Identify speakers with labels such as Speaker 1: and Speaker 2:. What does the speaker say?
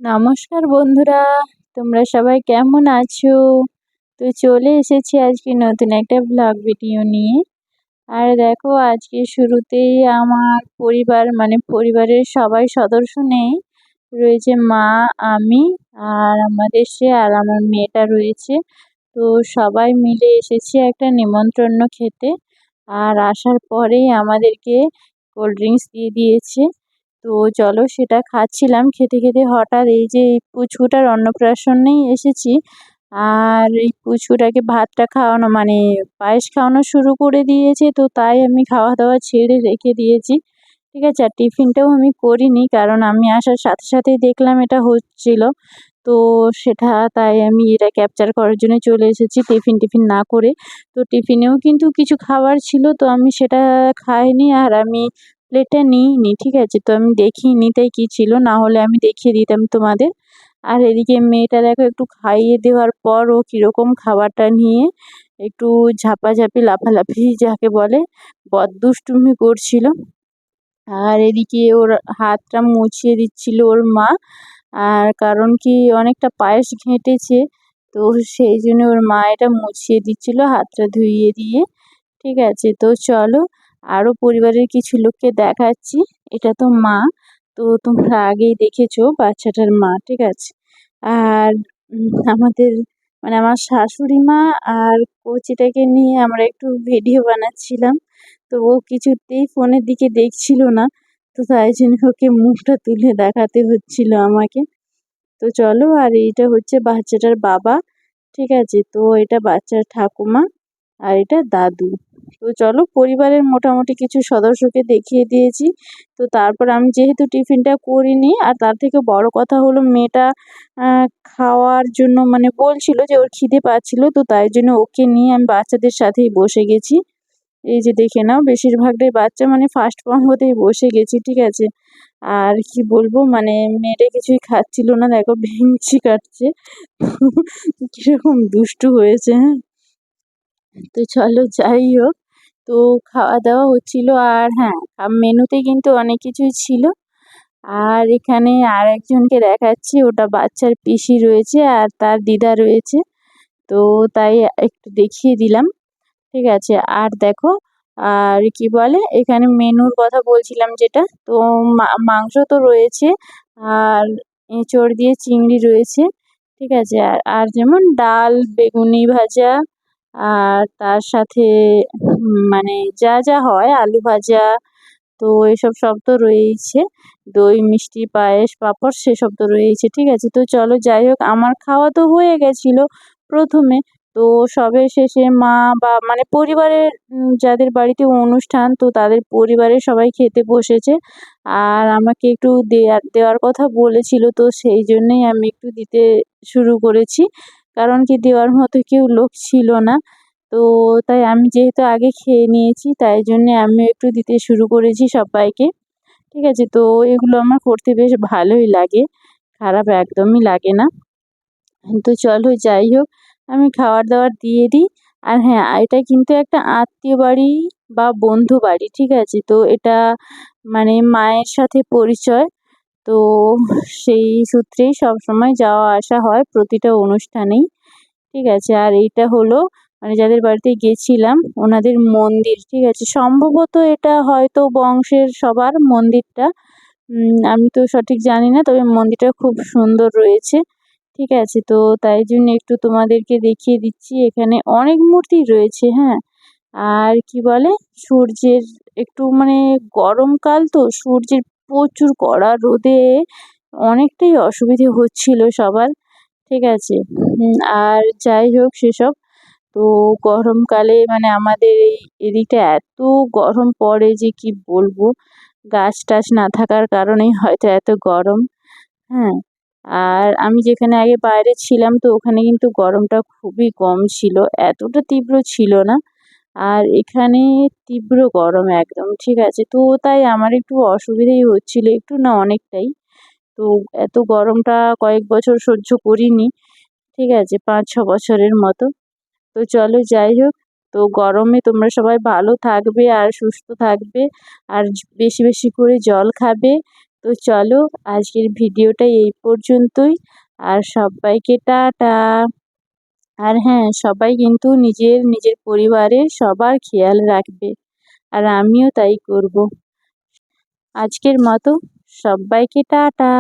Speaker 1: নমস্কার বন্ধুরা, তোমরা সবাই কেমন আছো? তো চলে এসেছি আজকে নতুন একটা ব্লগ ভিডিও নিয়ে। আর দেখো, আজকে শুরুতেই আমার পরিবারের সবাই সদস্য নেই, রয়েছে মা, আমি আর আমাদের আর আমার মেয়েটা রয়েছে। তো সবাই মিলে এসেছি একটা নেমন্তন্ন খেতে। আর আসার পরেই আমাদেরকে কোল্ড ড্রিঙ্কস দিয়ে দিয়েছে। তো চলো সেটা খাচ্ছিলাম, খেতে খেতে হঠাৎ এই যে এই পুচকুটার অন্নপ্রাশনেই এসেছি। আর এই পুচকুটাকে ভাতটা খাওয়ানো পায়েস খাওয়ানো শুরু করে দিয়েছে, তো তাই আমি খাওয়া দাওয়া ছেড়ে রেখে দিয়েছি। ঠিক আছে, আর টিফিনটাও আমি করিনি, কারণ আমি আসার সাথে সাথেই দেখলাম এটা হচ্ছিল। তো সেটা তাই আমি এটা ক্যাপচার করার জন্য চলে এসেছি টিফিন না করে। তো টিফিনেও কিন্তু কিছু খাবার ছিল, তো আমি সেটা খাইনি আর আমি প্লেটটা নিইনি। ঠিক আছে, তো আমি দেখিনি তাই কী ছিল, না হলে আমি দেখিয়ে দিতাম তোমাদের। আর এদিকে মেয়েটা দেখো, একটু খাইয়ে দেওয়ার পর ও কীরকম খাবারটা নিয়ে একটু ঝাপাঝাপি লাফালাফি যাকে বলে বদদুষ্টুমি করছিল। আর এদিকে ওর হাতটা মুছিয়ে দিচ্ছিল ওর মা। আর কারণ কি, অনেকটা পায়েস ঘেঁটেছে, তো সেই জন্য ওর মা এটা মুছিয়ে দিচ্ছিল হাতটা ধুইয়ে দিয়ে। ঠিক আছে, তো চলো আরও পরিবারের কিছু লোককে দেখাচ্ছি। এটা তো মা, তো তোমরা আগেই দেখেছো বাচ্চাটার মা। ঠিক আছে, আর আমাদের আমার শাশুড়ি মা আর কচিটাকে নিয়ে আমরা একটু ভিডিও বানাচ্ছিলাম। তো ও কিছুতেই ফোনের দিকে দেখছিল না, তো তাই জন্য ওকে মুখটা তুলে দেখাতে হচ্ছিল আমাকে। তো চলো, আর এইটা হচ্ছে বাচ্চাটার বাবা। ঠিক আছে, তো এটা বাচ্চার ঠাকুমা আর এটা দাদু। তো চলো, পরিবারের মোটামুটি কিছু সদস্যকে দেখিয়ে দিয়েছি। তো তারপর আমি যেহেতু টিফিনটা করিনি, আর তার থেকে বড় কথা হলো মেয়েটা খাওয়ার জন্য বলছিল যে ওর খিদে পাচ্ছিল, তো তাই জন্য ওকে নিয়ে আমি বাচ্চাদের সাথেই বসে গেছি। এই যে দেখে নাও, বেশিরভাগটাই বাচ্চা, ফার্স্ট পর্বতেই বসে গেছি। ঠিক আছে, আর কি বলবো, মেয়েটা কিছুই খাচ্ছিল না, দেখো ভেঙচি কাটছে। কিরকম দুষ্টু হয়েছে, হ্যাঁ। তো চলো যাই হোক, তো খাওয়া দাওয়া হচ্ছিল। আর হ্যাঁ, মেনুতে কিন্তু অনেক কিছুই ছিল। আর এখানে আর একজনকে দেখাচ্ছি, ওটা বাচ্চার পিসি রয়েছে আর তার দিদা রয়েছে, তো তাই একটু দেখিয়ে দিলাম। ঠিক আছে, আর দেখো, আর কি বলে, এখানে মেনুর কথা বলছিলাম যেটা, তো মাংস তো রয়েছে, আর এঁচড় দিয়ে চিংড়ি রয়েছে। ঠিক আছে, আর আর যেমন ডাল, বেগুনি ভাজা, আর তার সাথে যা যা হয়, আলু ভাজা, তো এসব সব তো রয়েইছে। দই, মিষ্টি, পায়েস, পাঁপড় সেসব তো রয়েইছে। ঠিক আছে, তো চলো যাই হোক, আমার খাওয়া তো হয়ে গেছিলো প্রথমে। তো সবে শেষে মা বা পরিবারের যাদের বাড়িতে অনুষ্ঠান, তো তাদের পরিবারের সবাই খেতে বসেছে। আর আমাকে একটু দেওয়ার কথা বলেছিল, তো সেই জন্যই আমি একটু দিতে শুরু করেছি। কারণ কি, দেওয়ার মতো কেউ লোক ছিল না, তো তাই আমি যেহেতু আগে খেয়ে নিয়েছি, তাই জন্যে আমিও একটু দিতে শুরু করেছি সবাইকে। ঠিক আছে, তো এগুলো আমার করতে বেশ ভালোই লাগে, খারাপ একদমই লাগে না। তো চলো যাই হোক, আমি খাবার দাবার দিয়ে দিই। আর হ্যাঁ, এটা কিন্তু একটা আত্মীয় বাড়ি বা বন্ধু বাড়ি। ঠিক আছে, তো এটা মায়ের সাথে পরিচয়, তো সেই সূত্রেই সবসময় যাওয়া আসা হয় প্রতিটা অনুষ্ঠানেই। ঠিক আছে, আর এইটা হলো যাদের বাড়িতে গেছিলাম ওনাদের মন্দির। ঠিক আছে, সম্ভবত এটা হয়তো বংশের সবার মন্দিরটা, আমি তো সঠিক জানি না, তবে মন্দিরটা খুব সুন্দর রয়েছে। ঠিক আছে, তো তাই জন্য একটু তোমাদেরকে দেখিয়ে দিচ্ছি, এখানে অনেক মূর্তি রয়েছে। হ্যাঁ, আর কি বলে, সূর্যের একটু গরমকাল, তো সূর্যের প্রচুর কড়া রোদে অনেকটাই অসুবিধে হচ্ছিল সবার। ঠিক আছে, আর যাই হোক সেসব, তো গরমকালে আমাদের এদিকটা এত গরম পড়ে যে কি বলবো, গাছ টাছ না থাকার কারণেই হয়তো এত গরম। হ্যাঁ, আর আমি যেখানে আগে বাইরে ছিলাম, তো ওখানে কিন্তু গরমটা খুবই কম ছিল, এতটা তীব্র ছিল না। আর এখানে তীব্র গরম একদম। ঠিক আছে, তো তাই আমার একটু অসুবিধেই হচ্ছিল, একটু না অনেকটাই। তো এত গরমটা কয়েক বছর সহ্য করিনি। ঠিক আছে, 5-6 বছরের মতো। তো চলো যাই হোক, তো গরমে তোমরা সবাই ভালো থাকবে আর সুস্থ থাকবে, আর বেশি বেশি করে জল খাবে, তো চলো আজকের ভিডিওটা এই পর্যন্তই। আর সবাইকে টাটা। আর হ্যাঁ, সবাই কিন্তু নিজের নিজের পরিবারের সবার খেয়াল রাখবে, আর আমিও তাই করব। আজকের মতো সবাইকে টাটা।